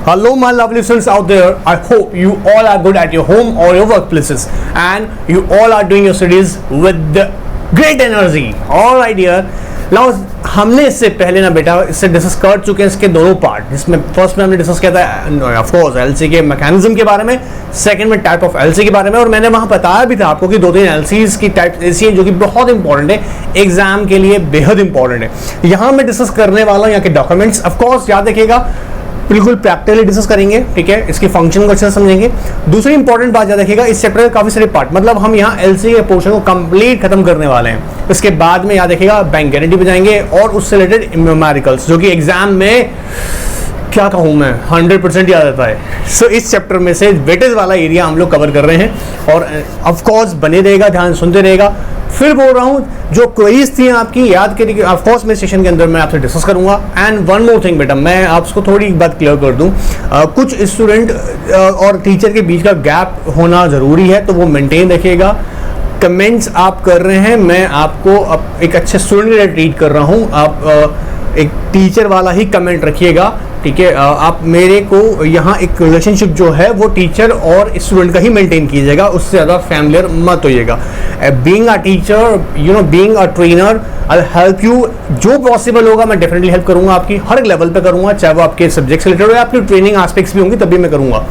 Hello, my lovely students out there. I hope you all are good at your home or your workplaces, and you all are doing your studies with great energy. All right, dear. Now, हमने इससे पहले ना बेटा इससे discuss कर चुके हैं इसके दोनों पार्ट, जिसमें फर्स्ट में हमने डिस्कस किया था ऑफ कोर्स एलसी के मैकेनिज्म के बारे में, सेकंड में टाइप ऑफ एलसी के बारे में, और मैंने वहां बताया भी था आपको कि दो तीन एलसीज की टाइप ऐसी हैं जो कि बहुत इंपॉर्टेंट है, एग्जाम के लिए बेहद इंपॉर्टेंट है। यहाँ मैं डिस्कस करने वाला हूँ यहाँ के डॉक्यूमेंट्स। ऑफ कोर्स याद रखिएगा, बिल्कुल प्रैक्टिकली डिस्कस करेंगे, ठीक है, इसके फंक्शन को अच्छे से समझेंगे। दूसरी इंपॉर्टेंट बात याद रखिएगा, इस चैप्टर के काफी सारे पार्ट, मतलब हम यहाँ एलसी के पोर्शन को कंप्लीट खत्म करने वाले हैं। इसके बाद में याद रखिएगा बैंक गारंटी पे जाएंगे और उससे रिलेटेड न्यूमेरिकल्स, जो कि एग्जाम में क्या कहूँ मैं 100% याद आता है। सो इस चैप्टर में से वेटेज वाला एरिया हम लोग कवर कर रहे हैं, और ऑफ कोर्स बने रहेगा, ध्यान सुनते रहेगा। फिर बोल रहा हूँ जो क्वेरीज थी आपकी याद करिए, ऑफ कोर्स मेरे सेशन के अंदर मैं आपसे डिस्कस करूंगा। एंड वन मोर थिंग बेटा, मैं आपको थोड़ी बात क्लियर कर दूं, कुछ स्टूडेंट और टीचर के बीच का गैप होना ज़रूरी है, तो वो मेंटेन रखिएगा। कमेंट्स आप कर रहे हैं, मैं आपको एक अच्छे स्टूडेंट के लिए ट्रीट कर रहा हूँ, आप एक टीचर वाला ही कमेंट रखिएगा, ठीक है। आप मेरे को यहाँ एक रिलेशनशिप जो है वो टीचर और स्टूडेंट का ही मेंटेन कीजिएगा, उससे ज़्यादा फैमिलियर मत होइएगा। Being a teacher, you know, being a trainer, I help you, जो पॉसिबल होगा मैं डेफिनेटली हेल्प करूँगा, आपकी हर एक लेवल पे करूँगा, चाहे वो आपके सब्जेक्ट से रिलेटेड हो या आपकी ट्रेनिंग एस्पेक्ट्स भी होंगी तब भी मैं करूँगा,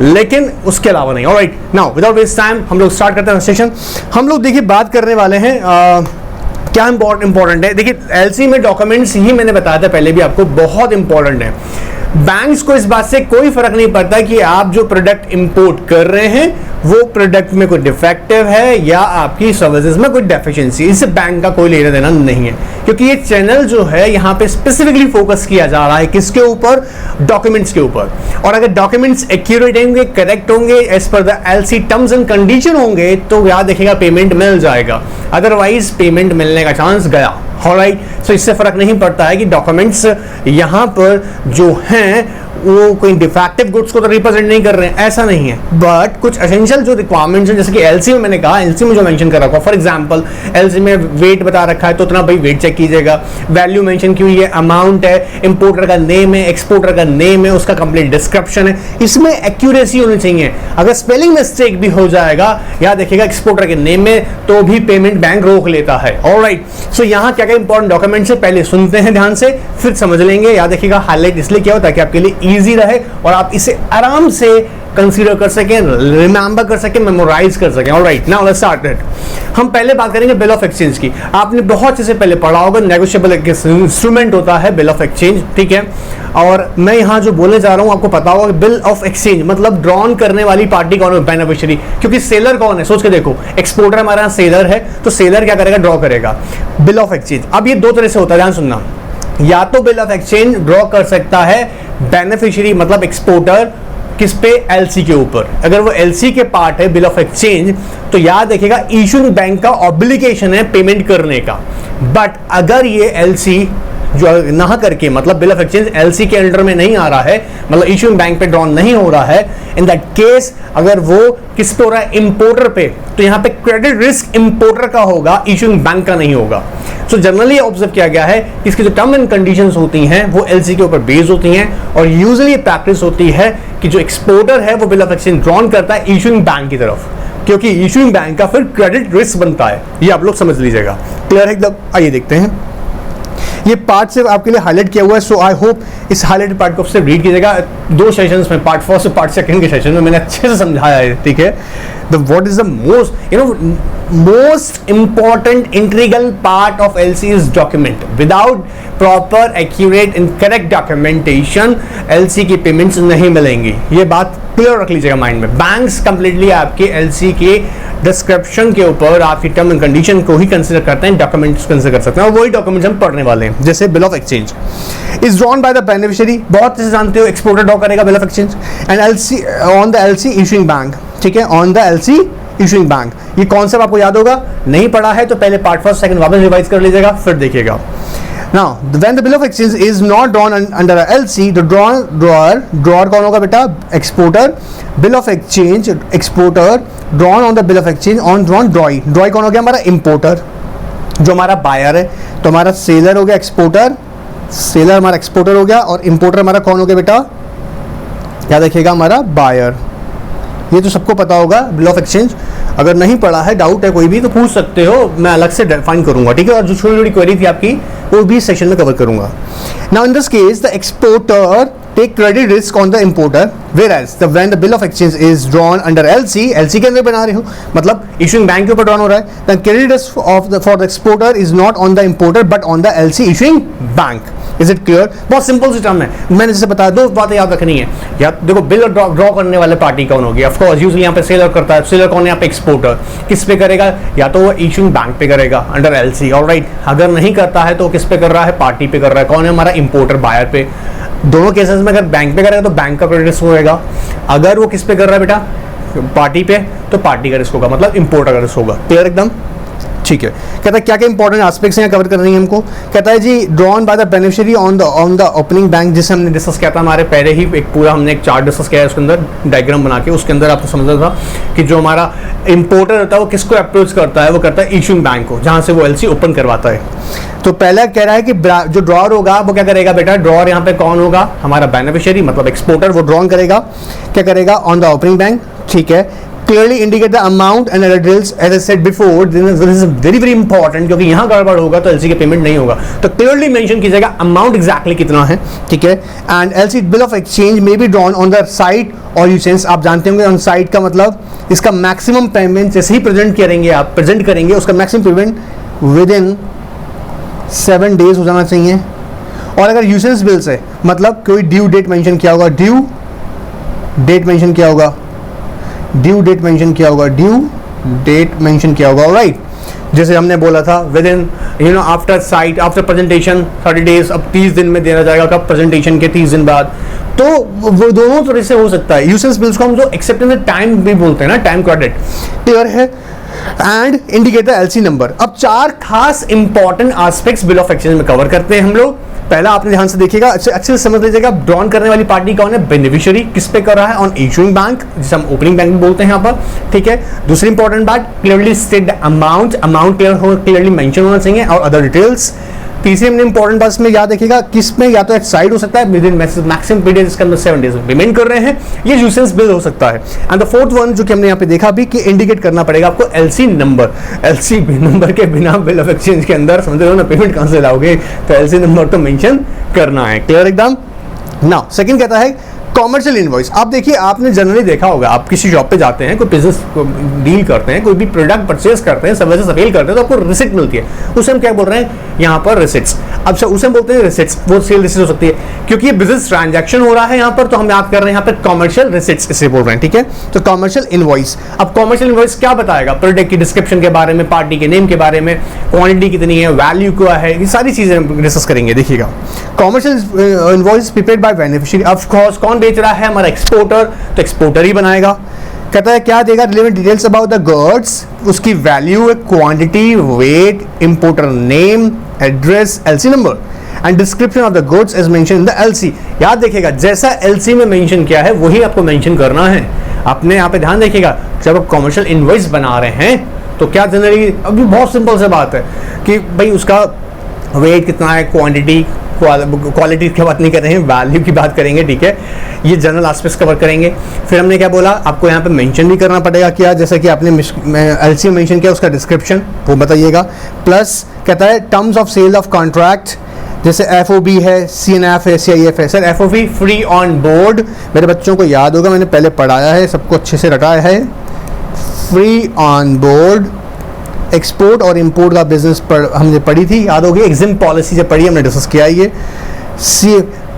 लेकिन उसके अलावा नहीं। Alright, now without waste time हम लोग स्टार्ट करते हैं सेशन। हम लोग देखिए बात करने वाले हैं क्या इंपॉर्टेंट है। देखिए एलसी में डॉक्यूमेंट्स ही मैंने बताया था पहले भी आपको, बहुत इंपॉर्टेंट है। बैंक्स को इस बात से कोई फर्क नहीं पड़ता कि आप जो प्रोडक्ट इंपोर्ट कर रहे हैं वो प्रोडक्ट में कोई डिफेक्टिव है या आपकी सर्विसेज में कोई डेफिशिएंसी, इससे बैंक का कोई लेना देना नहीं है, क्योंकि ये चैनल जो है यहाँ पे स्पेसिफिकली फोकस किया जा रहा है किसके ऊपर, डॉक्यूमेंट्स के ऊपर। और अगर डॉक्यूमेंट्स एक्यूरेट होंगे, करेक्ट होंगे, as per the LC terms and condition होंगे, तो याद रखिएगा पेमेंट मिल जाएगा, अदरवाइज पेमेंट मिलने का चांस गया। ऑलराइट, सो इससे फर्क नहीं पड़ता है कि डॉक्यूमेंट्स यहाँ पर जो हैं वो कोई डिफेक्टिव गुड्स को तो रिप्रेजेंट नहीं कर रहे हैं, ऐसा नहीं है, बट कुछ एसेंशियल जो रिक्वायरमेंट्स हैं, जैसे कि एलसी में मैंने कहा, एलसी में जो मेंशन कर रखा है, फॉर एग्जांपल एलसी में वेट बता रखा है तो उतना भाई वेट चेक कीजिएगा, वैल्यू मेंशन की हुई है, अमाउंट है, इंपोर्टर का नेम है, एक्सपोर्टर का नेम है, उसका कंप्लीट डिस्क्रिप्शन है, इसमें एक्यूरेसी होनी चाहिए। अगर स्पेलिंग मिस्टेक भी हो जाएगा, याद रखिएगा एक्सपोर्टर के नेम में, तो भी पेमेंट बैंक रोक लेता है। ऑलराइट, सो यहाँ क्या क्या इंपॉर्टेंट डॉक्यूमेंट्स है पहले सुनते हैं ध्यान से, फिर समझ लेंगे। याद रखिएगा हाईलाइट इसलिए किया हो ताकि आपके लिए इजी रहे और आप इसे आराम से कंसीडर कर सकें, रिमेंबर कर सकें, मेमोराइज कर सकें। Alright, now let's start it. हम पहले बात करेंगे बिल ऑफ एक्सचेंज की। आपने बहुत अच्छे से पहले पढ़ा होगा, नेगोशिएबल इंस्ट्रूमेंट होता है बिल ऑफ एक्सचेंज, ठीक है। और मैं यहाँ जो बोलने जा रहा हूँ आपको पता होगा, बिल ऑफ एक्सचेंज मतलब ड्रॉन करने वाली पार्टी कौन है, बेनिफिशियरी, क्योंकि सेलर कौन है, सोच के देखो, एक्सपोर्टर हमारा यहाँ सेलर है, तो सेलर क्या करेगा, ड्रॉ करेगा बिल ऑफ एक्सचेंज। अब ये दो तरह से होता है, ध्यान सुनना, या तो बिल ऑफ एक्सचेंज ड्रॉ कर सकता है बेनिफिशियरी मतलब एक्सपोर्टर, किस पे, एलसी के ऊपर। अगर वो एलसी के पार्ट है बिल ऑफ एक्सचेंज, तो याद रखिएगा इशूइंग बैंक का ऑब्लिगेशन है पेमेंट करने का। बट अगर ये एलसी जो ना करके, मतलब बिल ऑफ एक्सचेंज एलसी के अंडर में नहीं आ रहा है, मतलब इशूइंग बैंक पे ड्रॉन नहीं हो रहा है, इन दैट केस अगर वो किस पे हो रहा है, इंपोर्टर पे, तो यहाँ पे क्रेडिट रिस्क इंपोर्टर का होगा, इशूइंग बैंक का नहीं होगा। सो जनरली ऑब्जर्व किया गया है कि इसकी जो टर्म एंड कंडीशंस होती हैं वो एलसी के ऊपर बेस्ड होती हैं, और यूजुअली प्रैक्टिस होती है कि जो एक्सपोर्टर है वो बिल ऑफ एक्सचेंज ड्रॉन करता है इशूइंग बैंक की तरफ, क्योंकि इशूइंग बैंक का फिर क्रेडिट रिस्क बनता है। ये आप लोग समझ लीजिएगा, क्लियर है एकदम। आइए देखते हैं, ये पार्ट सिर्फ आपके लिए हाईलाइट किया हुआ है, सो आई होप इस हाईलाइटेड पार्ट को सिर्फ रीड कीजिएगा। दो सेशंस में, पार्ट फर्स्ट और पार्ट सेकंड के सेशन में मैंने अच्छे से समझाया है, ठीक है। What is the most, you know, most important integral part of LC is document. Without proper, accurate and correct documentation LC की पेमेंट्स नहीं मिलेंगी, ये बात क्लियर रख लीजिएगा माइंड में। बैंक्स कंप्लीटली आपके एलसी के डिस्क्रिप्शन के ऊपर आपकी टर्म एंड कंडीशन को ही कंसीडर करते हैं, डॉक्यूमेंट्स कंसीडर कर सकते हैं, और वही डॉक्यूमेंट्स हम पढ़ने वाले हैं। जैसे bill of exchange is drawn by the beneficiary, बहुत अच्छे से जानते हो, एक्सपोर्टर ड्रॉ करेगा bill of exchange, and LC on the LC issuing bank, ठीक है, on the LC issuing bank. ये कॉन्सेप्ट आपको याद होगा, नहीं पढ़ा है तो पहले पार्ट फर्स्ट सेकंड वापस रिवाइज कर लीजिएगा, फिर देखिएगा। Now, when the bill of exchange is not drawn under a LC, the drawer कौन होगा बेटा, exporter, bill of exchange exporter, drawn on the bill of exchange on drawn drawee कौन हो गया, हमारा इंपोर्टर, जो हमारा बायर है, तो हमारा सेलर हो गया एक्सपोर्टर, सेलर हमारा एक्सपोर्टर हो गया, और इंपोर्टर हमारा कौन हो गया बेटा, याद रखिएगा हमारा बायर। ये तो सबको पता होगा बिल ऑफ एक्सचेंज। अगर नहीं पढ़ा है, डाउट है कोई भी, तो पूछ सकते हो, मैं अलग से डिफाइन करूंगा, ठीक है। और जो छोटी छोटी क्वेरी थी आपकी वो भी सेक्शन में कवर करूंगा। Now in this case the exporter take credit risk on the importer, whereas when the bill of exchange is drawn under LC के अंदर बना रहे हो, मतलब issuing bank के ऊपर drawn हो रहा है, then credit risk for the exporter is not on the importer but on the LC issuing bank. Is it clear? बहुत सिंपल सी टर्म है, मैंने जैसे बताया, दो बातें याद रखनी है। या देखो, बिल ड्रॉ करने वाले पार्टी कौन होगी? ऑफ कोर्स यूजुअली यहाँ पे सेलर करता है। सेलर कौन है यहाँ पे? एक्सपोर्टर। किस पे करेगा? या तो वो इशूइंग बैंक पे करेगा अंडर LC, ऑलराइट। अगर नहीं करता है तो किस पे कर रहा है? पार्टी पे कर रहा है। कौन है? हमारा इंपोर्टर, बायर पे। दोनों केसेस में अगर बैंक पे करेगा तो बैंक का क्रेडिट रिस्क होगा। अगर वो किस पे कर रहा है बेटा? पार्टी पे, तो पार्टी का रिस्क होगा, मतलब इंपोर्टर का रिस्क होगा। क्लियर एकदम? ठीक है। कहता है क्या क्या इंपॉर्टेंट एस्पेक्ट्स हैं कवर करनी है हमको। कहता है जी drawn by the beneficiary on the opening bank, जिसे हमने डिस्कस किया था हमारे पहले ही एक पूरा हमने एक चार्ट डिस्कस किया है, उसके अंदर डायग्राम बना के, उसके अंदर आपको समझना था कि जो हमारा इंपोर्टर होता है वो किसको अप्रोच करता है? वो करता है इशूइंग बैंक को, जहां से वो LC ओपन करवाता है। तो पहला कह रहा है कि जो ड्रॉअर होगा वो क्या करेगा बेटा? ड्रॉअर यहाँ पे कौन होगा? हमारा बेनिफिशियरी, मतलब एक्सपोर्टर, वो ड्रॉन करेगा। क्या करेगा? ऑन द ओपनिंग बैंक, ठीक है। Clearly indicate the amount and details, as I said before, this is very very important, क्योंकि यहाँ गड़बड़ होगा तो LC के पेमेंट नहीं होगा। तो clearly mention कीजिएगा अमाउंट exactly कितना है, ठीक है। And LC bill of exchange may be drawn on the site or usance। आप जानते होंगे on site का मतलब इसका मैक्सिमम पेमेंट जैसे ही प्रेजेंट करेंगे, आप प्रेजेंट करेंगे, उसका मैक्सिमम पेमेंट विदिन 7 डेज हो जाना चाहिए। और अगर यूसेंस बिल्स है, मतलब कोई ड्यू डेट मेंशन किया होगा, ड्यू डेट मेंशन किया होगा, ड्यू डेट मेंशन किया होगा, ड्यू डेट मेंशन किया होगा, ऑलराइट। जैसे हमने बोला था with in after site, after presentation 30 days, अब 30 दिन में देना जाएगा। कब? प्रेजेंटेशन के 30 दिन बाद। तो वो दोनों तरह से हो सकता है। यूसेंस बिल्स को हम जो एक्सेप्टेंस टाइम भी बोलते हैं ना, टाइम क्रेडिट, क्लियर है। And indicate the LC number. अब 4 खास important aspects bill of exchange में कवर करते हैं हम लोग। पहला आपने ध्यान से देखिएगा, अच्छे से समझ लीजिएगा, ड्रॉन करने वाली पार्टी कौन है? बेनिफिशियरी। किस पे कर रहा है? ऑन इशूइंग बैंक, जिसे हम ओपनिंग बैंक भी बोलते हैं यहाँ पर, ठीक है। दूसरी इंपॉर्टेंट बात, clearly state the amount clearly mention होना चाहिए, और अदर डिटेल्स। तीसरी हमने इंपॉर्टेंट बात में याद रखिएगा, किस में या तो साइड हो सकता है विद इन मैक्सिमम पीरियड, इसके अंदर 7 डेज पेमेंट कर रहे हैं, ये यूसेंस बिल हो सकता है। एंड द फोर्थ वन जो कि हमने यहाँ पे देखा भी कि इंडिकेट करना पड़ेगा आपको LC नंबर। LC नंबर के बिना बिल ऑफ एक्सचेंज के अंदर समझ रहे हो ना, पेमेंट कहां से लाओगे? तो LC नंबर तो मेंशन करना है। क्लियर एकदम? नाउ सेकंड कहता है कॉमर्शियल इनवॉइस। आप देखिए, आपने जनरली देखा होगा, आप किसी शॉप पे जाते हैं, कोई बिजनेस डील करते हैं, कोई भी प्रोडक्ट परचेज करते हैं, सर्विसेज अवेल करते हैं, तो आपको रिसिप्ट मिलती है। उसे हम क्या बोल रहे हैं यहाँ पर? रिसिप्ट्स। अब उसे हम बोलते हैं रिसिप्ट्स, वो सेल रिसिप्ट हो सकती है, क्योंकि ये बिजनेस ट्रांजैक्शन हो रहा है यहाँ पर, तो हम याद कर रहे हैं यहाँ पर कॉमर्शियल रिसिप्ट्स इसे बोल रहे हैं, ठीक है। तो कॉमर्शियल इनवॉइस। अब कॉमर्शियल इनवॉइस क्या बताएगा? प्रोडक्ट की डिस्क्रिप्शन के बारे में, पार्टी के नेम के बारे में, क्वांटिटी कितनी है, वैल्यू क्या है, ये सारी चीजें हम डिस्कस करेंगे। देखिएगा, commercial invoice prepared by beneficiary. Of course कौन बेच रहा है? हमारा एक्सपोर्टर, तो एक्सपोर्टर ही बनाएगा। कहता है क्या देगा? Relevant details about the goods, उसकी value, quantity, weight, importer name, address, LC number and description of the goods as mentioned in the LC। याद देखिएगा, जैसा LC में मेंशन किया है वही आपको मेंशन करना है। अपने यहाँ पे ध्यान देखिएगा, जब आप कॉमर्शियल इनवॉइस बना रहे हैं तो क्या जनरली, अभी बहुत सिंपल सी बात है कि भाई उसका वेट कितना है, क्वांटिटी, क्वालिटी की बात नहीं कर रहे हैं, वैल्यू की बात करेंगे, ठीक है। ये जनरल एस्पेक्ट्स कवर करेंगे। फिर हमने क्या बोला, आपको यहाँ पे मेंशन भी करना पड़ेगा क्या, जैसे कि आपने LC में मेंशन किया, उसका डिस्क्रिप्शन वो बताइएगा। प्लस कहता है terms of sale of contract, जैसे FOB है, CNF है, CIF है। Sir FOB free on board, मेरे बच्चों को याद होगा, मैंने पहले पढ़ाया है, सबको अच्छे से रटाया है। फ्री ऑन बोर्ड, एक्सपोर्ट और इंपोर्ट का बिजनेस हमने पढ़ी थी, याद होगी। एग्जिम पॉलिसी जब पढ़ी हमने डिस्कस किया ये।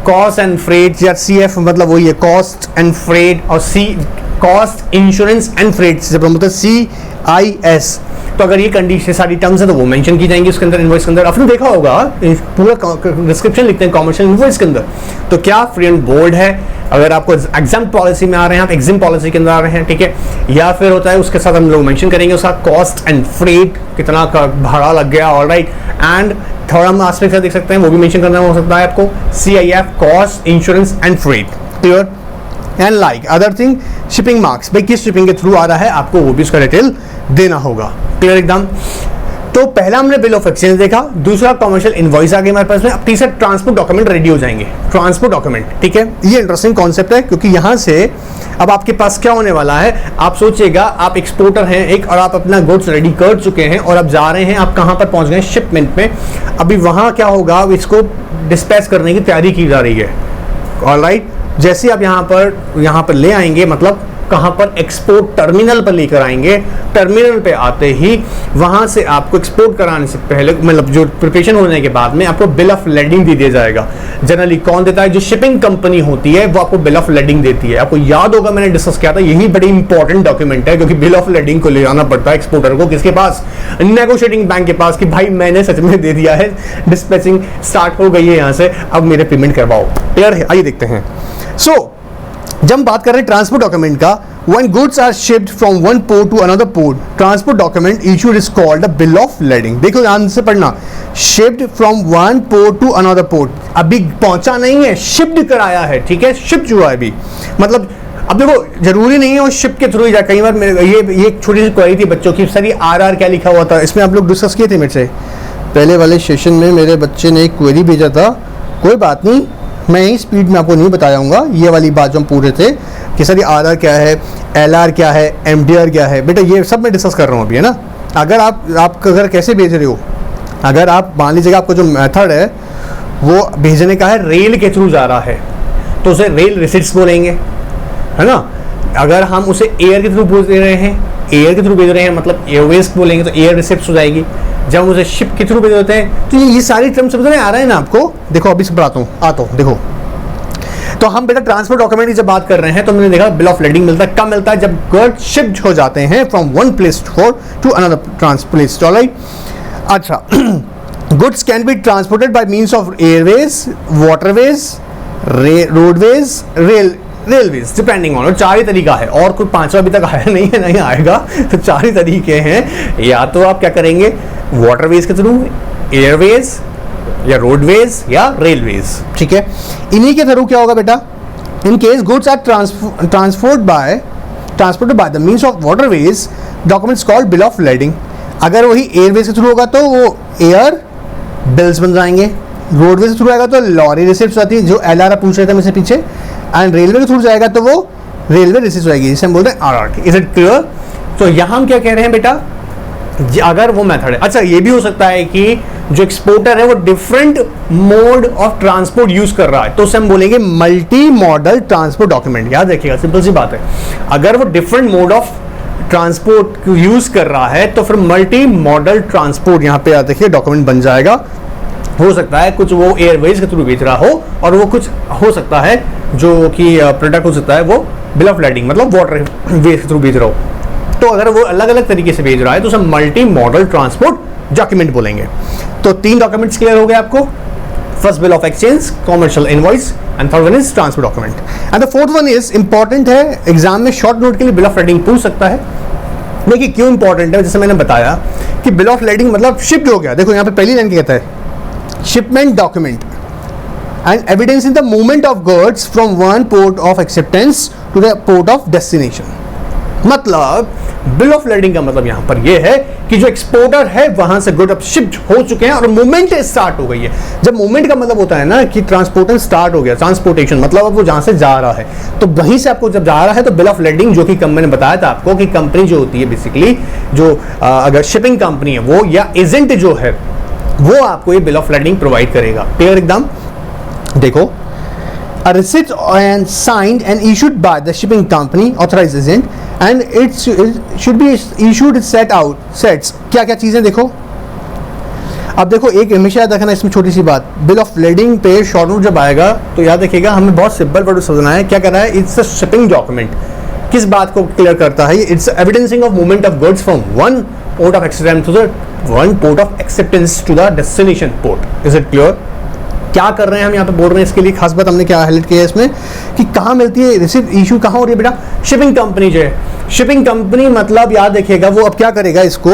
कॉस्ट एंड फ्रेट, या CF मतलब वही है, कॉस्ट एंड फ्रेट, और कॉस्ट इंश्योरेंस एंड फ्रेट जब हम बोलते हैं CIS। तो अगर ये कंडीशन सारी टर्म्स है तो वो मेंशन की जाएंगी उसके अंदर, इनवॉइस के अंदर। आपने देखा होगा पूरा डिस्क्रिप्शन लिखते हैं कॉमर्शियल इनवॉइस के अंदर। तो क्या फ्री ऑन बोर्ड है, अगर आपको एग्जाम पॉलिसी में आ रहे हैं, आप एग्जिम पॉलिसी के अंदर आ रहे हैं, ठीक है। या फिर होता है उसके साथ हम लोग मेंशन करेंगे उसका कॉस्ट एंड फ्रेट, कितना का भाड़ा लग गया, ऑलराइट। एंड थर्ड हम एस्पेक्ट से देख सकते हैं, वो भी मेंशन करना हो सकता है आपको, CIF, cost, insurance and freight, clear. And like other thing, shipping marks, भाई किस शिपिंग के थ्रू आ रहा है आपको वो भी उसका डिटेल देना होगा, क्लियर एकदम। तो पहला हमने बिल ऑफ एक्सचेंज देखा, दूसरा कॉमर्शियल इनवॉइस आ गई हमारे पास में, अब तीसरा ट्रांसपोर्ट डॉक्यूमेंट रेडी हो जाएंगे, ट्रांसपोर्ट डॉक्यूमेंट। ठीक है, ये इंटरेस्टिंग कॉन्सेप्ट है क्योंकि यहां से अब आपके पास क्या होने वाला है, आप सोचिएगा आप एक्सपोर्टर हैं एक और आप अपना गुड्स रेडी कर चुके हैं और अब जा रहे हैं, आप कहां पर पहुंच गए, शिपमेंट में। अभी वहां क्या होगा, इसको डिस्पैच करने की तैयारी की जा रही है। ऑलराइट, जैसे आप यहां पर ले आएंगे, मतलब कहां पर, एक्सपोर्ट टर्मिनल पर लेकर आएंगे। टर्मिनल पे आते ही वहां से आपको एक्सपोर्ट कराने से पहले, मतलब जो प्रिपरेशन होने के बाद में आपको बिल ऑफ लेडिंग दे दिया जाएगा। जनरली कौन देता है, जो शिपिंग कंपनी होती है वो आपको बिल ऑफ लेडिंग देती है। आपको याद होगा मैंने डिस्कस किया था, यही बड़ी इंपॉर्टेंट डॉक्यूमेंट है क्योंकि बिल ऑफ लेडिंग को ले जाना पड़ता है एक्सपोर्टर को, किसके पास, नेगोशिएटिंग बैंक के पास, कि भाई मैंने सच में दे दिया है, डिस्पैचिंग स्टार्ट हो गई है यहाँ से, अब मेरे पेमेंट करवाओ। क्लियर है, आइए देखते हैं। जब हम बात कर रहे हैं ट्रांसपोर्ट डॉक्यूमेंट का, when goods are shipped from one port to another port, transport document issued is called a bill of lading। देखो ध्यान से पढ़ना, shipped from one port to another port, अभी पहुंचा नहीं है, शिफ्ट कराया है। ठीक है, शिफ्ट हुआ है अभी, मतलब अब देखो जरूरी नहीं है वो शिप के थ्रू ही जाए। कई बार ये एक छोटी सी क्वेरी थी बच्चों की, सर ये आर क्या लिखा हुआ था, इसमें आप लोग डिस्कस किए थे मेरे से पहले वाले सेशन में, मेरे बच्चे ने एक क्वेरी भेजा था। कोई बात नहीं, मैं ही स्पीड में आपको नहीं बताऊंगा, ये वाली बात जो हम पूछ रहे थे कि सर ये आर क्या है, LR क्या है, MDR क्या है, बेटा ये सब मैं डिस्कस कर रहा हूँ अभी, है ना। अगर आप अगर कैसे भेज रहे हो, अगर आप मान लीजिएगा आपको जो मेथड है वो भेजने का है, रेल के थ्रू जा रहा है तो उसे रेल रिसिप्ट्स बोलेंगे, है ना। अगर हम उसे एयर के थ्रू भेज रहे हैं, एयर के थ्रू भेज रहे हैं मतलब एयरवेज बोलेंगे तो एयर रिसिप्ट्स हो जाएगी। जब उसे शिप के थ्रू भेज देते हैं तो ये सारी टर्म समझ में आ रहा है ना आपको। देखो अभी से आता हूँ देखो, तो हम बेटा ट्रांसपोर्ट डॉक्यूमेंट की जब बात कर रहे हैं तो हमने देखा बिल ऑफ लेडिंग मिलता है, कब मिलता है, जब गुड्स शिप्ड हो जाते हैं from one place to another place. Alright, अच्छा, goods can be transported by means of airways, waterways, roadways, railways, depending on, चार ही तरीका है, और कोई पांचवा अभी तक आया नहीं है, नहीं आएगा। तो चार ही तरीके हैं, या तो आप क्या करेंगे वाटरवेज के थ्रू, एयरवेज या रोडवेज या रेलवेज। ठीक है, इन्हीं के थ्रू क्या होगा बेटा, in case goods are transported by the means of waterways, documents called bill of lading. अगर वही एयरवेज के थ्रू होगा तो वो एयर बिल्स बन जाएंगे, रोडवेज के थ्रू आएगा तो लॉरी रिसिप्ट्स आती है जो LR पूछ रहे थे मुझसे पीछे, एंड रेलवे के थ्रू जाएगा तो वो रेलवे रिसिप्ट्स आएगी, जिसे हम बोलते हैं RRT। Is it clear? तो यहाँ हम क्या कह रहे हैं बेटा, अगर वो मेथड है, अच्छा ये भी हो सकता है कि जो एक्सपोर्टर है वो different mode of transport use कर रहा है तो उसे हम बोलेंगे मल्टी मॉडल ट्रांसपोर्ट डॉक्यूमेंट। याद रखिएगा, सिंपल सी बात है, अगर वो different mode of transport use कर रहा है तो फिर मल्टी मॉडल ट्रांसपोर्ट यहाँ पे देखिए डॉक्यूमेंट बन जाएगा। हो सकता है कुछ वो एयरवेज के थ्रू भेज रहा हो और वो कुछ हो सकता है जो कि प्रोडक्ट हो सकता है वो बिल ऑफ लेडिंग मतलब वाटरवेज के थ्रू भेज रहा हो। तो अगर वो अलग अलग तरीके से भेज रहा है तो उसे मल्टी मॉडल ट्रांसपोर्ट डॉक्यूमेंट बोलेंगे। तो तीन डॉक्यूमेंट्स क्लियर हो गए आपको, first bill of exchange, commercial invoice, and third one is transport document. And the fourth one is important है, एग्जाम में शॉर्ट नोट के लिए बिल ऑफ लेडिंग पूछ सकता है। देखिए क्यों इंपॉर्टेंट है, जैसे मैंने बताया कि बिल ऑफ लेडिंग मतलब शिफ्ट हो गया। देखो यहाँ पे पहली लाइन कहता है shipment document and evidence in the movement of goods from one port of acceptance to the port of destination. मतलब बिल ऑफ लेडिंग का मतलब यहां पर यह है कि जो एक्सपोर्टर है वहां से गुड अब शिफ्ट हो चुके हैं और मूवमेंट स्टार्ट हो गई है। जब मूवमेंट का मतलब होता है ना कि ट्रांसपोर्टेशन स्टार्ट हो गया, ट्रांसपोर्टेशन मतलब अब वो जहां से जा रहा है तो वहीं से आपको जब जा रहा है तो बिल ऑफ लेडिंग, जो कि मैंने बताया था आपको कि कंपनी जो होती है बेसिकली जो अगर शिपिंग कंपनी है वो या एजेंट जो है वो आपको ये बिल ऑफ लेडिंग प्रोवाइड करेगा। क्लियर एकदम? देखो, a receipt and signed and issued by the shipping company authorized agent and it should be issued sets क्या क्या चीजें देखो। अब देखो एक हमेशा याद रखना इसमें छोटी सी बात, बिल ऑफ लेडिंग पे शॉर्ट नोट जब आएगा तो याद रखिएगा हमें बहुत सिंपल वर्ड समझना है। क्या कर रहा है, इट्स अ शिपिंग डॉक्यूमेंट। किस बात को क्लियर करता है, it's evidencing of movement of goods from one port of acceptance to the one port of acceptance to the destination port. Is it clear? क्या कर रहे हैं हम यहाँ पे बोल रहे हैं, इसके लिए खास बात हमने क्या हाईलाइट किया है इसमें कि कहाँ मिलती है रिसिप्ट, इशू कहाँ हो रही है बेटा, शिपिंग कंपनी जो है। शिपिंग कंपनी मतलब याद रखिएगा वो अब क्या करेगा, इसको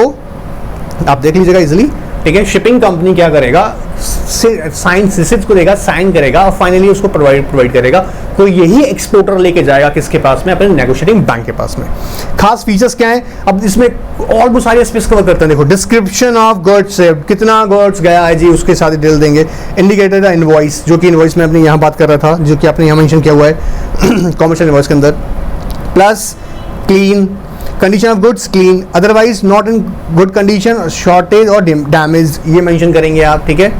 आप देख लीजिएगा इजिली, ठीक है, शिपिंग कंपनी क्या करेगा, साइन रिसिप्ट को देगा, साइन करेगा और फाइनली उसको प्रोवाइड करेगा, तो यही एक्सपोर्टर लेके जाएगा किसके पास में, अपने नेगोशिएटिंग बैंक के पास में। खास फीचर्स क्या है, अब इसमें और बहुत सारे एस्पेक्ट्स कवर करते हैं। देखो डिस्क्रिप्शन ऑफ गुड्स, कितना गुड्स गया है जी, उसके साथ डिटेल देंगे। इंडिकेटेड इनवॉइस, जो कि इनवॉइस में अपने यहाँ बात कर रहा था, जो कि आपने यहाँ मेंशन किया हुआ है कॉमर्शियल इनवॉइस के अंदर। Plus clean, condition of goods clean, otherwise not in good condition, shortage और डैमेज, ये मेंशन करेंगे आप, ठीक है।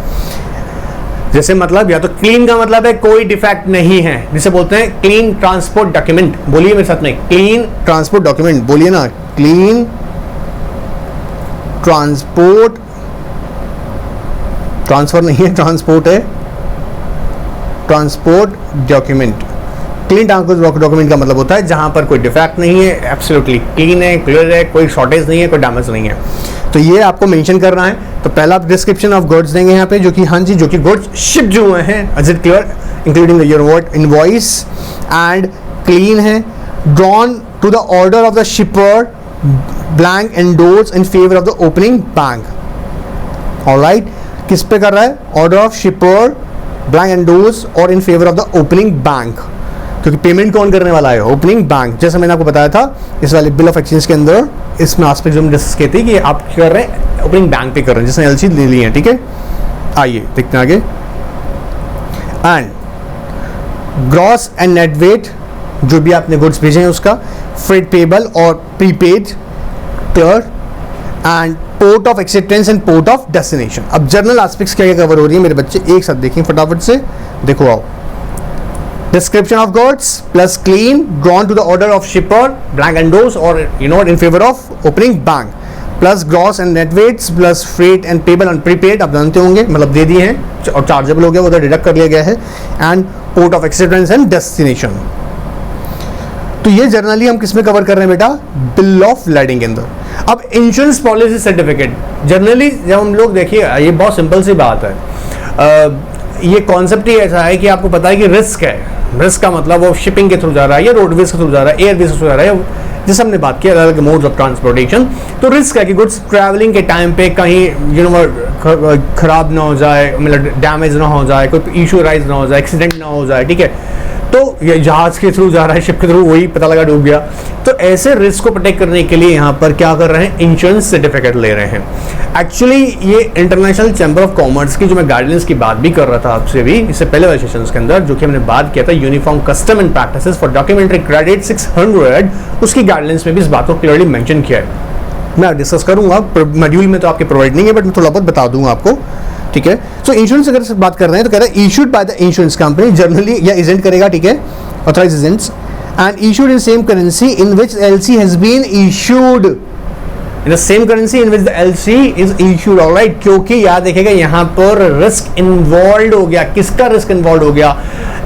जैसे मतलब या तो क्लीन का मतलब है कोई डिफेक्ट नहीं है, जिसे बोलते हैं क्लीन ट्रांसपोर्ट डॉक्यूमेंट। बोलिए मेरे साथ में, क्लीन ट्रांसपोर्ट डॉक्यूमेंट, बोलिए ना, क्लीन ट्रांसपोर्ट, ट्रांसफर नहीं है, ट्रांसपोर्ट है, transport document. Clean transport document का मतलब होता है जहां पर कोई डिफेक्ट नहीं है, एब्सोल्युटली क्लीन है, क्लियर है, कोई शॉर्टेज नहीं है, कोई डैमेज नहीं है। तो ये आपको मेंशन करना है। तो पहला डिस्क्रिप्शन ऑफ गुड्स देंगे यहाँ पे, जो कि हाँ जी, जो कि गुड्स शिप जो हुए हैं, is it clear, including your invoice and clean है, drawn to the order of the shipper, blank endorse in favour of the opening bank. Alright, किस पे कर रहा है, order of shipper, blank endorse और in favour of the opening bank, क्योंकि payment कौन करने वाला है, ओपनिंग बैंक। जैसे मैंने आपको बताया था इस वाले बिल ऑफ एक्सचेंज के अंदर, इसमें आस्पेक्ट जो हम डिस्कस किए थे कि आप कर रहे हैं ओपनिंग बैंक पे कर रहे हैं, जिसने एलसी ले ली है, ठीक है। आइए देखते हैं आगे। And gross and net weight, जो भी आपने गुड्स भेजे हैं उसका, फ्रेट पेबल और prepaid, clear, and port of acceptance and port of destination. अब जर्नल एस्पेक्ट्स क्या क्या कवर हो रही है मेरे बच्चे, एक साथ देखें फटाफट से, देखो आओ। Description of goods plus clean, drawn to the order of shipper, blank endorsed or in favor of opening bank, plus gross and net weights plus freight and payable and prepaid, आप जानते होंगे, मतलब दे दिए हैं और चार्जेबल हो गया, उधर डिडक्ट कर लिया गया है, and port of acceptance and destination. तो ये जर्नली हम किस में कवर कर रहे हैं बेटा, बिल ऑफ लाइडिंग के अंदर। अब इंश्योरेंस पॉलिसी सर्टिफिकेट, जर्नली जब हम लोग देखिए, ये बहुत सिंपल सी बात है, ये कॉन्सेप्ट ही ऐसा है कि आपको पता है कि रिस्क है, रिस्क का मतलब वो शिपिंग के थ्रू जा रहा है या रोडवेज के थ्रू जा रहा है, एयरवेज के थ्रू जा रहा है, जैसे हमने बात किया अलग अलग मोड्स ऑफ ट्रांसपोर्टेशन। तो रिस्क है कि गुड्स ट्रैवलिंग के टाइम पे कहीं खराब ना हो जाए, मतलब डैमेज ना हो जाए, कोई इशू राइज ना हो जाए, एक्सीडेंट ना हो जाए, ठीक है। तो ये जहाज के थ्रू जा रहा है, शिप के थ्रू, वही पता लगा डूब गया। तो ऐसे रिस्क को प्रोटेक्ट करने के लिए यहाँ पर क्या कर रहे हैं, इंश्योरेंस सर्टिफिकेट ले रहे हैं। एक्चुअली ये इंटरनेशनल चैम्बर ऑफ कॉमर्स की जो मैं गाइडलाइंस की बात भी कर रहा था आपसे भी इससे पहले वाले सेशंस के अंदर, जो कि हमने बात किया था uniform custom and practices for documentary credit 600, उसकी गाइडलाइंस में भी इस बात को क्लियरली मेंशन किया है। मैं डिस्कस करूंगा, मॉड्यूल में तो आपके प्रोवाइड नहीं है, बट मैं थोड़ा बहुत बता दूंगा आपको, ठीक है। सो इंश्योरेंस अगर बात कर रहे हैं तो कह रहा है issued by the insurance company generally, या एजेंट करेगा, ठीक है, authorised agents, and issued in same currency in which LC has been issued, in the same currency in which the LC is issued. Alright, क्योंकि याद देखिएगा यहाँ पर risk involve हो गया। किसका रिस्क इन्वॉल्व हो गया,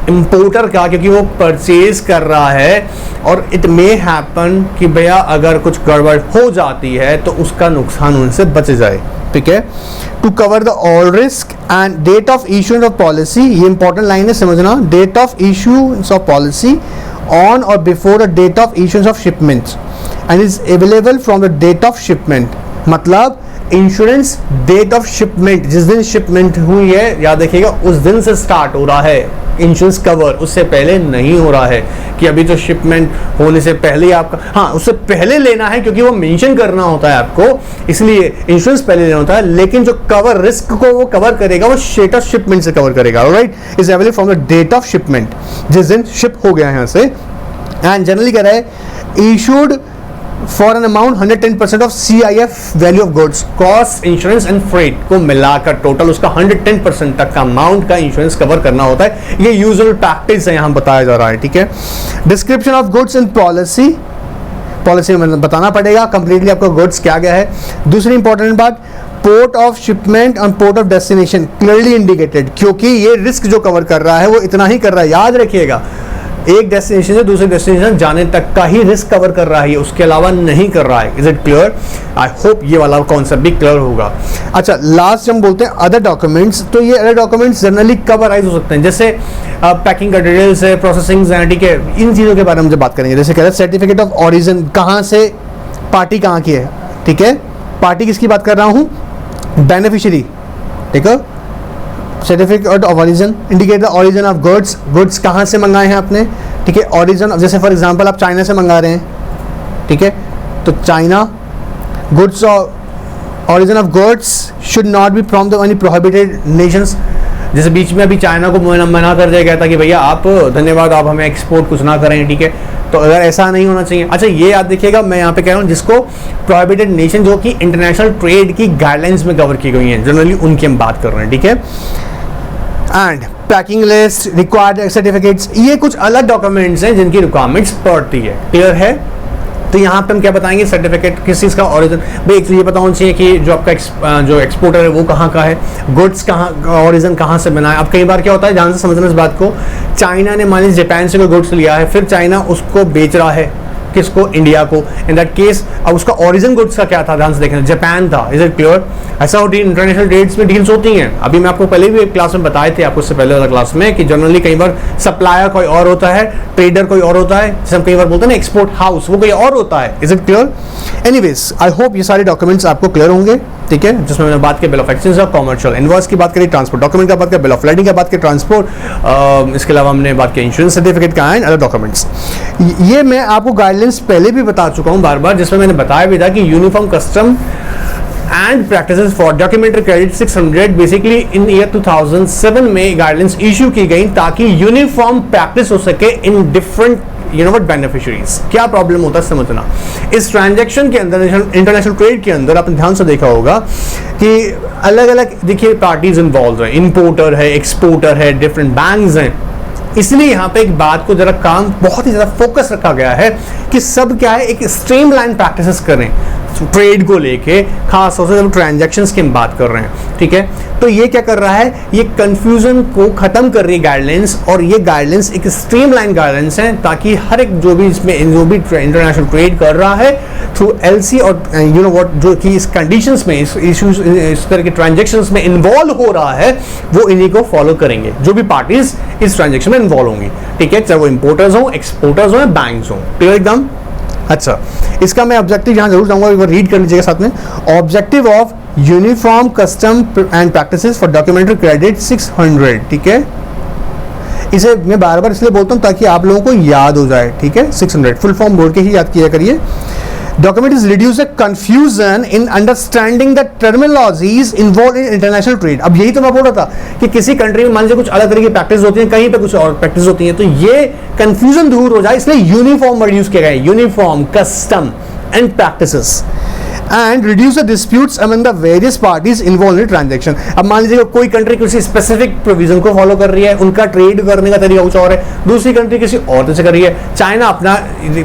इंपोर्टर का, क्योंकि वो परचेज कर रहा है और इट मे हैपन कि भैया अगर कुछ गड़बड़ हो जाती है तो उसका नुकसान उनसे बच जाए, ठीक है। To cover the all risk and date of issuance of policy, ये इंपॉर्टेंट लाइन है समझना, date of issuance of policy on और before the date of issuance of shipment and is available from the date of shipment. मतलब insurance date of shipment, जिस दिन shipment हुई है याद रखिएगा उस दिन से स्टार्ट हो रहा है इंश्योरेंस कवर, उससे पहले नहीं हो रहा है कि अभी तो शिपमेंट होने से पहले ही आपका, हाँ उससे पहले लेना है क्योंकि वो मेंशन करना होता है आपको, इसलिए इंश्योरेंस पहले लेना होता है। लेकिन जो कवर रिस्क को वो कवर करेगा वो डेट ऑफ शिपमेंट से कवर करेगा। Alright, is available from the date of shipment, जिस दिन शिप हो गया है यहाँ से। एंड जनरली कह रहा है issued for an amount 110% of CIF value of goods, cost, insurance and freight को मिलाकर टोटल उसका 110% तक का अमाउंट का इंश्योरेंस कवर करना होता है। ये यूजुअल प्रैक्टिस है यहाँ बताया जा रहा है, ठीक है। Description of goods in policy, policy में बताना पड़ेगा कंप्लीटली आपको गुड्स क्या क्या है। दूसरी इंपॉर्टेंट बात, पोर्ट ऑफ शिपमेंट और port of destination clearly indicated, क्योंकि ये रिस्क जो कवर कर रहा है वो इतना ही कर रहा है, याद रखिएगा एक डेस्टिनेशन से दूसरे डेस्टिनेशन जाने तक का ही रिस्क कवर कर रहा है, उसके अलावा नहीं कर रहा है। Is it clear? I hope ये वाला कॉन्सेप्ट भी क्लियर होगा। अच्छा, लास्ट हम बोलते हैं अदर डॉक्यूमेंट्स। तो ये अदर डॉक्यूमेंट्स जनरली कब अराइज हो सकते हैं, जैसे पैकिंग का डिटेल्स है, प्रोसेसिंग है, ठीक है, इन चीज़ों के बारे में जब बात करेंगे। जैसे कह रहे हैं सर्टिफिकेट ऑफ ओरिजिन, कहाँ से पार्टी कहाँ की है, ठीक है, पार्टी किसकी बात कर रहा हूँ, बेनिफिशियरी, ठीक है, certificate of origin indicate the origin of goods, goods कहाँ से मंगाए हैं आपने, ठीक है, ओरिजिन, जैसे फॉर एग्जांपल आप चाइना से मंगा रहे हैं, ठीक है, तो China goods, origin of goods should not be from the any prohibited Nations. जैसे बीच में अभी चाइना को मना कर दिया गया था कि भैया आप धन्यवाद, आप हमें एक्सपोर्ट कुछ ना करें, ठीक है, तो अगर ऐसा नहीं होना चाहिए। अच्छा ये याद रखिएगा, मैं यहाँ पे कह रहा हूँ जिसको प्रोहिबिटेड नेशन, जो कि इंटरनेशनल ट्रेड की गाइडलाइंस में कवर की गई हैं, जनरली उनकी हम बात कर रहे हैं, ठीक है। And packing list, required certificates, ये कुछ अलग डॉक्यूमेंट्स हैं जिनकी रिक्वायरमेंट्स पड़ती है, क्लियर है। तो यहाँ पे हम क्या बताएंगे, सर्टिफिकेट किस चीज़ का ओरिजिन, भाई एक तो ये पता होना चाहिए कि जो आपका जो एक्सपोर्टर है वो कहाँ का है, गुड्स कहाँ, ओरिजिन कहाँ से बना है। अब कई बार क्या होता है, ध्यान से समझना इस बात को, चाइना ने मान लीजिए जापान से कोई गुड्स लिया है, फिर चाइना उसको बेच रहा है किसको, इंडिया को, इन दैट केस अब उसका ओरिजिन गुड्स का क्या था, ध्यान से देखें, जापान था, इज इट क्लियर। ऐसा होती है, इंटरनेशनल ट्रेड्स में डील्स होती हैं। अभी मैं आपको पहले भी एक क्लास में बताए थे, आपको इससे पहले वाला क्लास में, कि जनरली कई बार सप्लायर कोई और होता है, ट्रेडर कोई और होता है, जैसे हम कई बार बोलते हैं ना एक्सपोर्ट हाउस, वो कोई और होता है, is it clear. Anyways I hope ये सारे डॉक्यूमेंट्स आपको क्लियर होंगे, ठीक है, जिसमें मैंने बात की बिल ऑफ एक्सचेंज और कॉमर्शियल इनवॉइस की बात करी, ट्रांसपोर्ट डॉक्यूमेंट का बात किया, बिल ऑफ lading का बात किया, ट्रांसपोर्ट, इसके अलावा हमने बात की इंश्योरेंस सर्टिफिकेट का एंड अदर डॉक्यूमेंट्स। ये मैं आपको गाइडलाइंस पहले भी बता चुका हूं बार बार, जिसमें मैंने बताया भी था कि uniform custom and practices for documentary credit 600 basically in year 2007 में गाइडलाइंस इशू की गई ताकि यूनिफॉर्म प्रैक्टिस हो सके इन डिफरेंट बेनिफिशियरीज। क्या प्रॉब्लम होता है समझना, इस ट्रांजैक्शन के अंदर, इंटरनेशनल ट्रेड के अंदर आपने ध्यान से देखा होगा कि अलग अलग देखिए पार्टीज इन्वॉल्व हैं, इंपोर्टर है, एक्सपोर्टर है, डिफरेंट बैंक्स हैं, इसलिए यहाँ पे एक बात को जरा काम बहुत ही ज़्यादा फोकस रखा गया है कि सब क्या है, एक स्ट्रीमलाइन प्रैक्टिसेस करें ट्रेड को लेके, खास तौर से जब ट्रांजैक्शंस की हम बात कर रहे हैं, ठीक है। तो ये क्या कर रहा है, ये कंफ्यूजन को खत्म कर रही है गाइडलाइंस, और ये गाइडलाइंस एक स्ट्रीमलाइन गाइडलाइंस है ताकि हर एक जो भी इसमें जो भी इंटरनेशनल ट्रेड कर रहा है थ्रू एलसी और यू नो व्हाट, जो कि इस कंडीशंस में, इस इश्यूज, इस तरह के ट्रांजैक्शंस में इन्वॉल्व हो रहा है, वो इन्हीं को फॉलो करेंगे, जो भी पार्टीज इस ट्रांजैक्शन में इन्वॉल्व होंगी, ठीक है, चाहे वो इंपोर्टर्स हो, एक्सपोर्टर्स हो, बैंक्स हो, क्लियर एकदम। अच्छा, इसका मैं ऑब्जेक्टिव यहाँ जरूर जाऊंगा, एक बार रीड कर लीजिएगा साथ में। Objective of uniform custom and practices for documentary credit 600, ठीक है, इसे मैं बार बार इसलिए बोलता हूँ ताकि आप लोगों को याद हो जाए, ठीक है, 600 फुल फॉर्म बोल के ही याद किया करिए। Document is reduce the confusion in understanding the terminologies involved in international trade। अब यही तो मैं बोल रहा था कि किसी कंट्री में मान लीजिए कुछ अलग तरह की प्रैक्टिस होती है, कहीं पे कुछ और प्रैक्टिस होती है, तो ये कंफ्यूजन दूर हो जाए इसलिए यूनिफॉर्म वर्ड यूज किया गया है, uniform custom and practices and reduce the disputes among the various parties involve in transaction. अब मान लीजिए कोई कंट्री किसी स्पेसिफिक प्रोविजन को फॉलो कर रही है, उनका ट्रेड करने का तरीका कुछ और है, दूसरी कंट्री किसी और तरह से कर रही है, चाइना अपना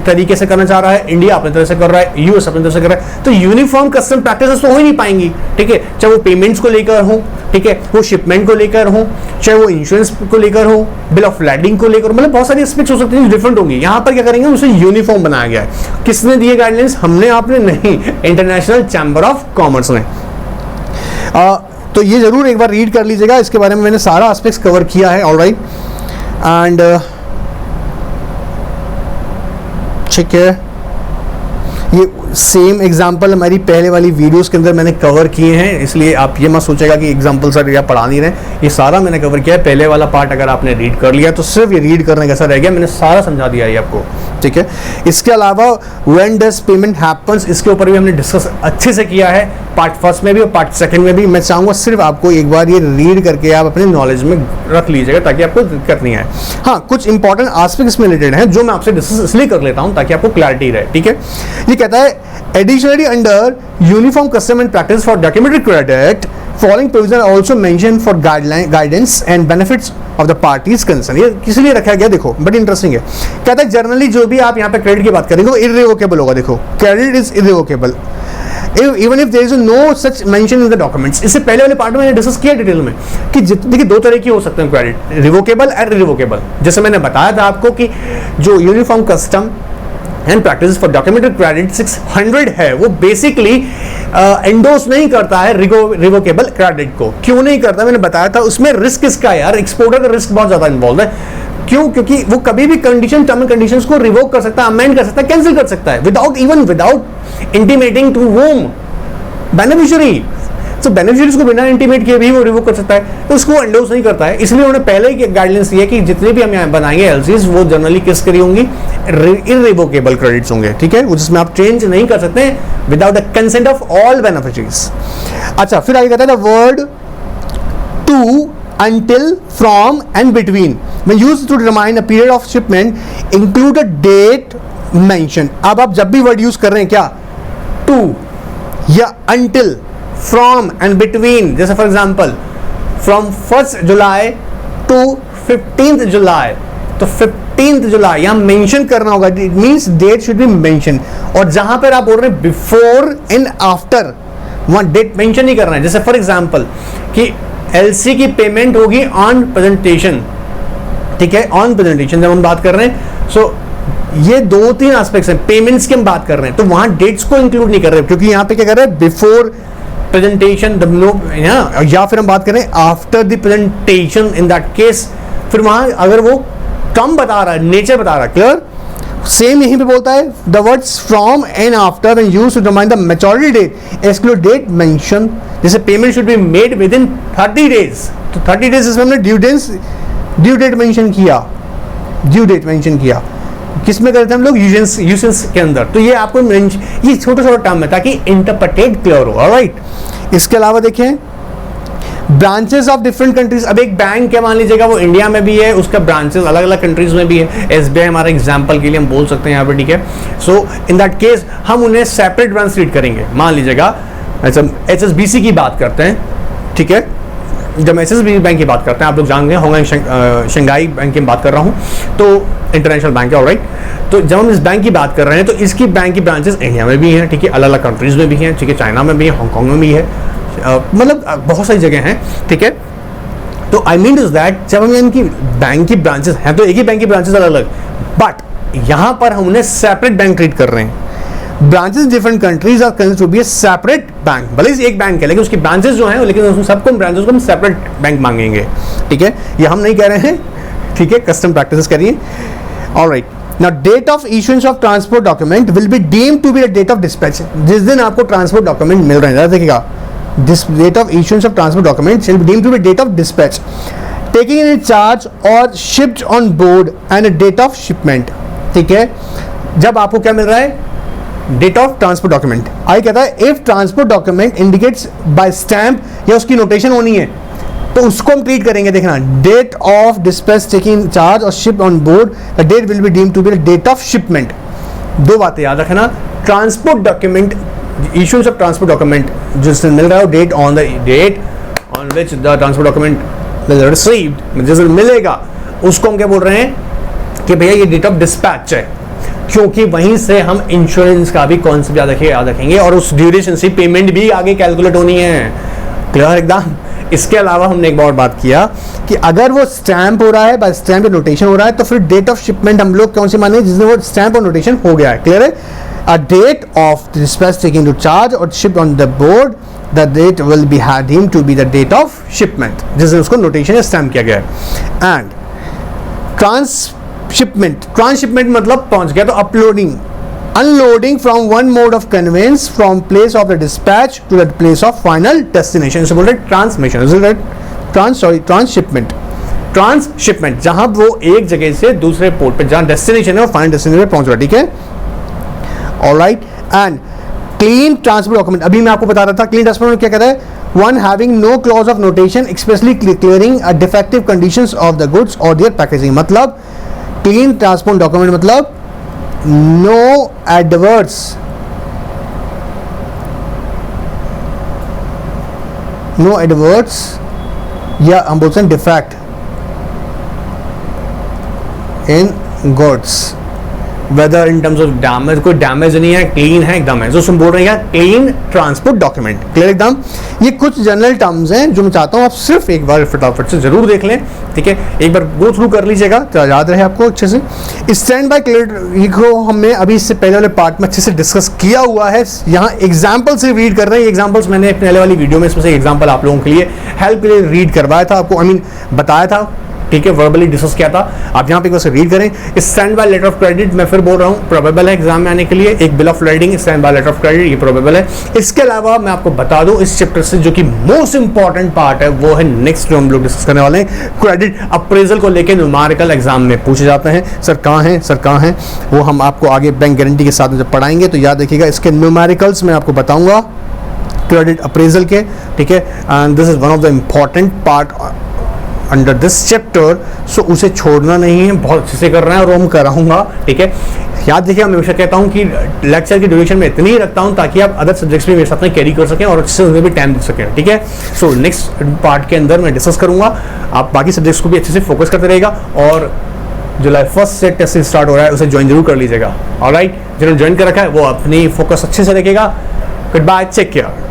तरीके से करना चाह रहा है, इंडिया अपने तरह से कर रहा है, यूएस अपने तरह से कर रहा है, तो यूनिफॉर्म कस्टम प्रैक्टिसेस तो हो ही नहीं पाएंगी, ठीक है, चाहे वो पेमेंट्स को लेकर हो, ठीक है, वो शिपमेंट को लेकर हो, चाहे वो इंश्योरेंस को लेकर हो, बिल ऑफ लैडिंग को लेकर, मतलब बहुत सारी एस्पेक्ट्स हो सकते हैं डिफरेंट होंगी। यहाँ पर क्या करेंगे, उसे यूनिफॉर्म बनाया गया है। किसने दिए गाइडलाइंस, हमने, आपने नहीं, इंटरनेशनल चैम्बर ऑफ कॉमर्स ने। तो ये जरूर एक बार रीड कर लीजिएगा, इसके बारे में मैंने सारा एस्पेक्ट्स कवर किया है, ऑलराइट, एंड ठीक है, ये सेम एग्जाम्पल हमारी पहले वाली वीडियोस के अंदर मैंने कवर किए हैं, इसलिए आप ये मत सोचेगा कि एग्जाम्पल सर या पढ़ा नहीं रहे, ये सारा मैंने कवर किया है। पहले वाला पार्ट अगर आपने रीड कर लिया तो सिर्फ ये रीड करने कैसा रह गया, मैंने सारा समझा दिया है आपको, ठीक है। इसके अलावा व्हेन डज पेमेंट हैपन्स, इसके ऊपर भी हमने डिस्कस अच्छे से किया है, पार्ट फर्स्ट में भी और पार्ट सेकंड में भी। मैं चाहूँगा सिर्फ आपको एक बार ये रीड करके आप अपने नॉलेज में रख लीजिएगा ताकि आपको दिक्कत नहीं आए। हाँ, कुछ इंपॉर्टेंट एस्पेक्ट इसमें रिलेटेड है जो मैं आपसे डिस्कस इसलिए कर लेता हूँ ताकि आपको क्लैरिटी रहे, ठीक है। ये कहता है additionally under uniform custom and practice for documentary credit following provision are also mentioned for guidance and benefits of the parties concerned। ये किस लिए रखा गया, देखो बड़ी इंटरेस्टिंग है। कहता है जनरली जो भी आप यहाँ पे क्रेडिट की बात करेंगे वो इररिवोकेबल होगा। देखो credit is irrevocable even if there is no such mention in the documents. इससे पहले वाले पार्ट में मैंने डिस्कस किया डिटेल में कि देखिए दो तरह की हो सकते हैं क्रेडिट, रिवोकेबल एंड इररिवोकेबल। जैसे मैंने बताया था आपको कि जो uniform custom and practice for documentary credit 600 है वो बेसिकली एंडोर्स नहीं करता है रिवोकेबल क्रेडिट को। क्यों नहीं करता, मैंने बताया था, उसमें रिस्क इसका यार, एक्सपोर्टर का रिस्क बहुत ज्यादा इन्वॉल्व है। क्यों? क्योंकि वो कभी भी कंडीशन, टर्म एंड कंडीशंस को रिवोक कर सकता है, अमेंड कर सकता है, कैंसिल कर सकता है without intimating to home, beneficiary. तो बेनिफिशियरीज को बिना इंटीमेट किए भी वो रिवोक कर सकता है, तो उसको एंडोर्स नहीं करता है। इसलिए उन्होंने पहले ही गाइडलाइंस दी है कि जितने भी हम यहाँ बनाएंगे एलसीज वो जनरली किस करी होंगी, इररिवोकेबल क्रेडिट्स होंगे, ठीक है, जिसमें आप चेंज नहीं कर सकते without the consent of all beneficiaries. अच्छा, फिर आगे कहता है the word to, until, from and between when used to determine a period of shipment include a date mention। अब आप जब भी वर्ड यूज कर रहे हैं क्या, to या until, from and between, जैसे for example from 1st July to 15th July, तो 15th जुलाई यहां मेंशन करना होगा, it means date should be mention. और जहां पर आप बोल रहे हैं बिफोर एंड आफ्टर, वहां डेट मेंशन नहीं करना है। जैसे फॉर एग्जांपल कि एलसी की पेमेंट होगी ऑन प्रेजेंटेशन, ठीक है, ऑन प्रेजेंटेशन जब हम बात कर रहे हैं, सो ये 2-3 एस्पेक्ट्स हैं, पेमेंट्स की हम बात कर रहे हैं, तो वहां डेट्स को इंक्लूड नहीं कर रहे, क्योंकि यहां पे क्या कर रहे हैं, बिफोर प्रेजेंटेशन या फिर हम बात कर रहे हैं after the presentation, in that case फिर वहां अगर वो कम बता रहा है, नेचर बता रहा है, क्लियर। सेम यहीं पे बोलता है the words from and after and used to determine the maturity date exclude date mention. जैसे payment should be made within 30 days, तो 30 डेज इसमें हमने ड्यू डेट मेंशन किया, ड्यू डेट मेंशन किया, किसमें करते हैं हम लोग, यूजेंस के अंदर। तो ये आपको ये छोटा छोटा टर्म है ताकि इंटरप्रेटेड क्लियर हो, ऑलराइट। इसके अलावा देखें ब्रांचेस ऑफ डिफरेंट कंट्रीज। अब एक बैंक है, मान लीजिएगा वो इंडिया में भी है, उसका ब्रांचेस अलग अलग कंट्रीज में भी है। एसबीआई हमारा एग्जांपल के लिए हम बोल सकते हैं यहाँ पे, ठीक है। सो इन दैट केस हम उन्हें सेपरेट ब्रांच ट्रीट करेंगे। मान लीजिएगा HSBC की बात करते हैं, ठीक है, जब HSBC बैंक की बात करते हैं, आप लोग जानते हैं होंगे शंघाई बैंक की बात कर रहा हूँ, तो इंटरनेशनल बैंक है, ऑलराइट। तो जब हम इस बैंक की बात कर रहे हैं तो इसकी बैंक की ब्रांचेस इंडिया में भी हैं, ठीक है, अलग अलग कंट्रीज में भी हैं, ठीक है, चाइना में भी है, हांगकॉन्ग में भी है, मतलब बहुत सारी जगह हैं, ठीक है। तो आई मीन इज दैट जब हम इनकी बैंक की ब्रांचेस हैं तो एक ही बैंक की ब्रांचेस अलग अलग, बट यहां पर हम उन्हें सेपरेट बैंक ट्रीट कर रहे हैं। Branches different countries are considered to be a separate bank, भले ही एक बैंक है लेकिन उसकी ब्रांचेस जो हैं, लेकिन उसमें सबको ब्रांचेस को हम सेपरेट बैंक मांगेंगे, ठीक है। ये हम नहीं कह रहे हैं, ठीक है, कस्टम प्रैक्टिसेस करिए, alright. Now, date of issuance of transport document will be deemed to be the date of dispatch। जिस दिन आपको ट्रांसपोर्ट डॉक्यूमेंट मिल रहे हैं, देखिएगा, this date of issuance of transport document shall be deemed to be date of dispatch, taking in charge or shipped on board and a date of shipment, ठीक है। जब आपको क्या मिल रहा है, डेट ऑफ ट्रांसपोर्ट डॉक्यूमेंट। आई कहता है if transport document indicates by stamp या उसकी नोटेशन होनी है तो उसको हम ट्रीट करेंगे। देखना, date of dispatch taking charge और ship on board, the date will be deemed to be the date of shipment. दो बातें याद रखना, transport document, issues of transport document जिस दिन मिल रहा है, date on the date on which the transport document will received, जिस दिन मिलेगा उसको हम क्या बोल रहे हैं कि भैया ये डेट ऑफ डिस्पैच है, क्योंकि वहीं से हम इंश्योरेंस का भी कॉन्सेप्ट याद रखेंगे और उस ड्यूरेशन से पेमेंट भी आगे कैलकुलेट होनी है, क्लियर एकदम। इसके अलावा हमने एक और बात किया कि अगर वो स्टैंप हो रहा है, बाय स्टैंप नोटेशन हो रहा है, तो फिर डेट ऑफ शिपमेंट हम लोग कौन से माने, जिसमें वो स्टैंप और नोटेशन हो गया है, क्लियर है। A date of dispatch taking to charge और ship on the board, the date will be deemed to be the date of shipment, जिस दिन उसको नोटेशन या स्टैंप किया गया है। एंड ट्रांसशिपमेंट मतलब पहुंच गया, तो uploading, unloading from one mode of conveyance from place of the dispatch to the place of final destination, इसे बोल रहे हैं ट्रांसमिशन, इज इट ट्रांसशिपमेंट, जहां वो एक जगह से दूसरे पोर्ट पे, जहां डेस्टिनेशन है वो फाइनल डेस्टिनेशन पे पहुंच रहा है, ठीक है, alright. And clean transport document, अभी मैं आपको बता रहा था, क्लीन ट्रांसपोर्ट में क्या कहता है, one having no clause of notation expressly clearing defective conditions of the goods और देयर पैकेजिंग। मतलब क्लीन ट्रांसपोर्ट डॉक्यूमेंट मतलब no adverse, या हम बोलते हैं defect in goods, whether in terms of damage, कोई डैमेज नहीं है, क्लीन है एकदम है, जो हम बोल रहे हैं क्लीन ट्रांसपोर्ट डॉक्यूमेंट, क्लियर एकदम। ये कुछ जनरल टर्म्स हैं जो मैं चाहता हूँ आप सिर्फ एक बार फटाफट से जरूर देख लें, ठीक है, एक बार गो थ्रू कर लीजिएगा तो याद रहे आपको अच्छे से। स्टैंड बाय क्लियर को हमने अभी इससे पहले वाले पार्ट में अच्छे से डिस्कस किया हुआ है, यहाँ एग्जाम्पल से रीड कर रहे हैं। एग्जाम्पल्स मैंने पहले वाली वीडियो में इसमें से एग्जाम्पल आप लोगों के लिए हेल्प के लिए रीड करवाया था आपको, आई मीन बताया था, ठीक है, वर्बली डिस्कस किया था, आप यहाँ पे बस रीड करें। Standby letter of credit, मैं फिर बोल रहा हूँ, प्रोबेबल है एग्जाम में आने के लिए। एक bill of leading, standby letter of credit, ये प्रोबेबल है। इसके अलावा मैं आपको बता दूं इस चैप्टर से जो कि मोस्ट इंपॉर्टेंट पार्ट है वो है नेक्स्ट जो हम लोग डिस्कस करने वाले हैं, क्रेडिट अप्रेजल को लेकर न्यूमेरिकल एग्जाम में पूछे जाते हैं। सर कहाँ हैं, वो हम आपको आगे बैंक गारंटी के साथ में जब पढ़ाएंगे तो याद रखिएगा, इसके न्यूमेरिकल्स में आपको बताऊंगा क्रेडिट अप्रेजल के, ठीक है। And this is one of the important part under this chapter, so उसे छोड़ना नहीं है, बहुत अच्छे से कर रहे हैं और हम कराऊंगा, ठीक है। याद रखिए, मैं हमेशा कहता हूँ कि लेक्चर की ड्यूरेशन में इतनी ही रखता हूँ ताकि आप अदर सब्जेक्ट्स भी मेरे साथ में कैरी कर सकें और अच्छे से उन्हें भी टाइम दे सकें, ठीक है। सो नेक्स्ट पार्ट के अंदर मैं डिस्कस करूँगा, आप बाकी सब्जेक्ट्स को भी अच्छे से फोकस करते रहेगा और जुलाई 1 से टेस्ट स्टार्ट हो रहा है, उसे ज्वाइन जरूर कर लीजिएगा। ऑलराइट, जिन्होंने ज्वाइन कर रखा है वो अपनी फोकस अच्छे से रखेगा। Goodbye, take care.